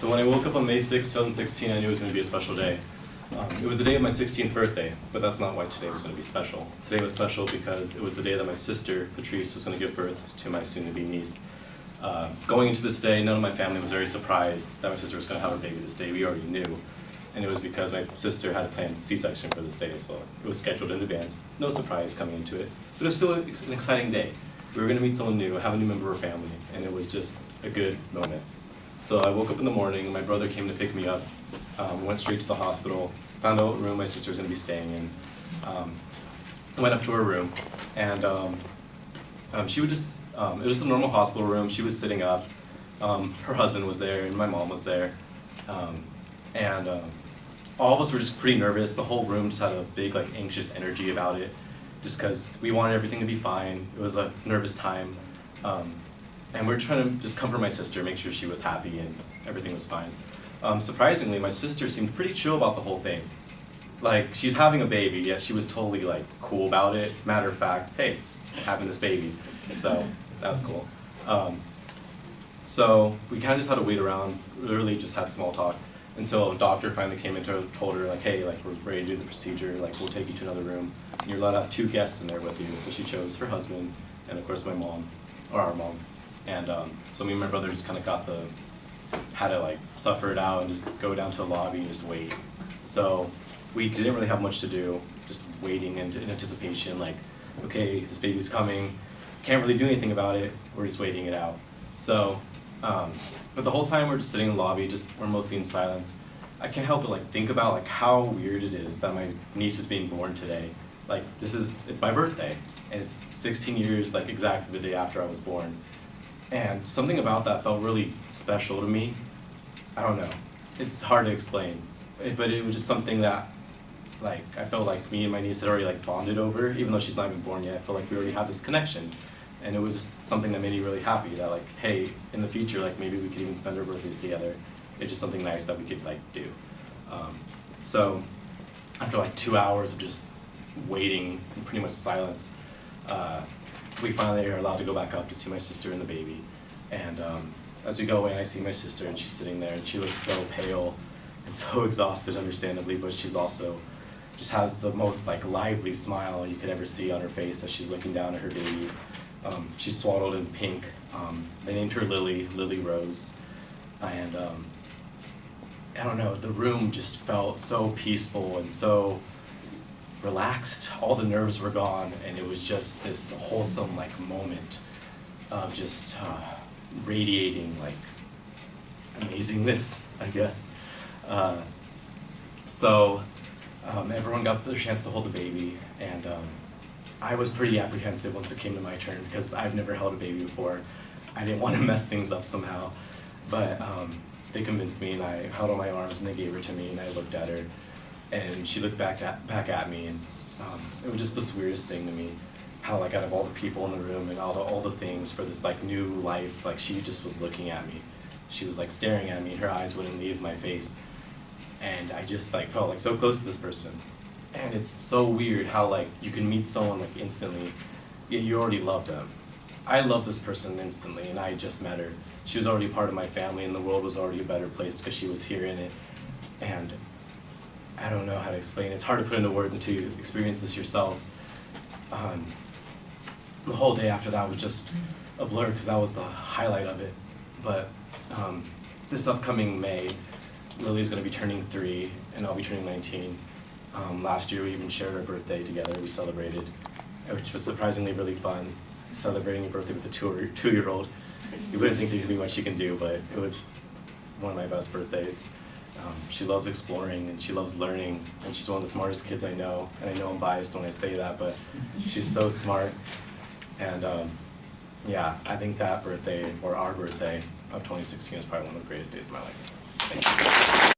So when I woke up on May 6, 2016, I knew it was going to be a special day. It was the day of my 16th birthday, but that's not why today was going to be special. Today was special because it was the day that my sister, Patrice, was going to give birth to my soon-to-be niece. Going into this day, none of my family was very surprised that my sister was going to have her baby this day. We already knew. And it was because my sister had a planned C-section for this day, so it was scheduled in advance. No surprise coming into it, but it was still an exciting day. We were going to meet someone new, have a new member of our family, and it was just a good moment. So I woke up in the morning, and my brother came to pick me up, went straight to the hospital, found out what room my sister was going to be staying in, went up to her room, and she would just, it was a normal hospital room. She was sitting up, her husband was there, and my mom was there, and all of us were just pretty nervous. The whole room just had a big, like, anxious energy about it, just because we wanted everything to be fine. It was a nervous time, and we were trying to just comfort my sister, make sure she was happy and everything was fine. Surprisingly, my sister seemed pretty chill about the whole thing. Like, she's having a baby, yet she was totally, like, cool about it. Matter of fact, hey, having this baby, so that's cool. So we kind of just had to wait around, literally just had small talk, until a doctor finally came in and told her, like, hey, like, we're ready to do the procedure, like, we'll take you to another room. And you're allowed to have 2 guests in there with you. So she chose her husband, and of course my mom, or our mom. And so me and my brother just kind of had to, like, suffer it out and just go down to the lobby and just wait. So we didn't really have much to do, just waiting in anticipation, like, okay, this baby's coming, can't really do anything about it, we're just waiting it out. So, but the whole time we're just sitting in the lobby, we're mostly in silence. I can't help but, like, think about, like, how weird it is that my niece is being born today. Like, it's my birthday, and it's 16 years, like, exactly the day after I was born. And something about that felt really special to me. I don't know, it's hard to explain, but it was just something that, like, I felt like me and my niece had already, like, bonded over, even though she's not even born yet. I felt like we already had this connection. And it was just something that made me really happy that, like, hey, in the future, like, maybe we could even spend our birthdays together. It's just something nice that we could, like, do. So after, like, 2 hours of just waiting in pretty much silence, we finally are allowed to go back up to see my sister and the baby. And as we go away, I see my sister, and she's sitting there, and she looks so pale and so exhausted, understandably, but she's also just has the most, like, lively smile you could ever see on her face as she's looking down at her baby. She's swaddled in pink. They named her Lily Rose. And I don't know, the room just felt so peaceful and so relaxed. All the nerves were gone, and it was just this wholesome, like, moment of just radiating, like, amazingness, I guess. So everyone got their chance to hold the baby, and I was pretty apprehensive once it came to my turn because I've never held a baby before. I didn't want to mess things up somehow, but they convinced me, and I held on my arms, and they gave her to me, and I looked at her, and she looked back at me, and it was just the weirdest thing to me, how, like, out of all the people in the room and all the things for this, like, new life, like, she just was looking at me. She was, like, staring at me, and her eyes wouldn't leave my face, and I just, like, felt, like, so close to this person. And it's so weird how, like, you can meet someone, like, instantly, yet you already love them. I love this person instantly, and I just met her. She was already part of my family, and the world was already a better place because she was here in it. And I don't know how to explain it. It's hard to put into words until you experience this yourselves. The whole day after that was just a blur because that was the highlight of it. But this upcoming May, Lily's going to be turning 3, and I'll be turning 19. Last year we even shared our birthday together. We celebrated, which was surprisingly really fun, celebrating a birthday with a 2-year-old. You wouldn't think there could be much you can do, but it was one of my best birthdays. She loves exploring, and she loves learning, and she's one of the smartest kids I know. And I know I'm biased when I say that, but she's so smart. And yeah, I think that birthday, or our birthday of 2016, is probably one of the greatest days of my life. Thank you.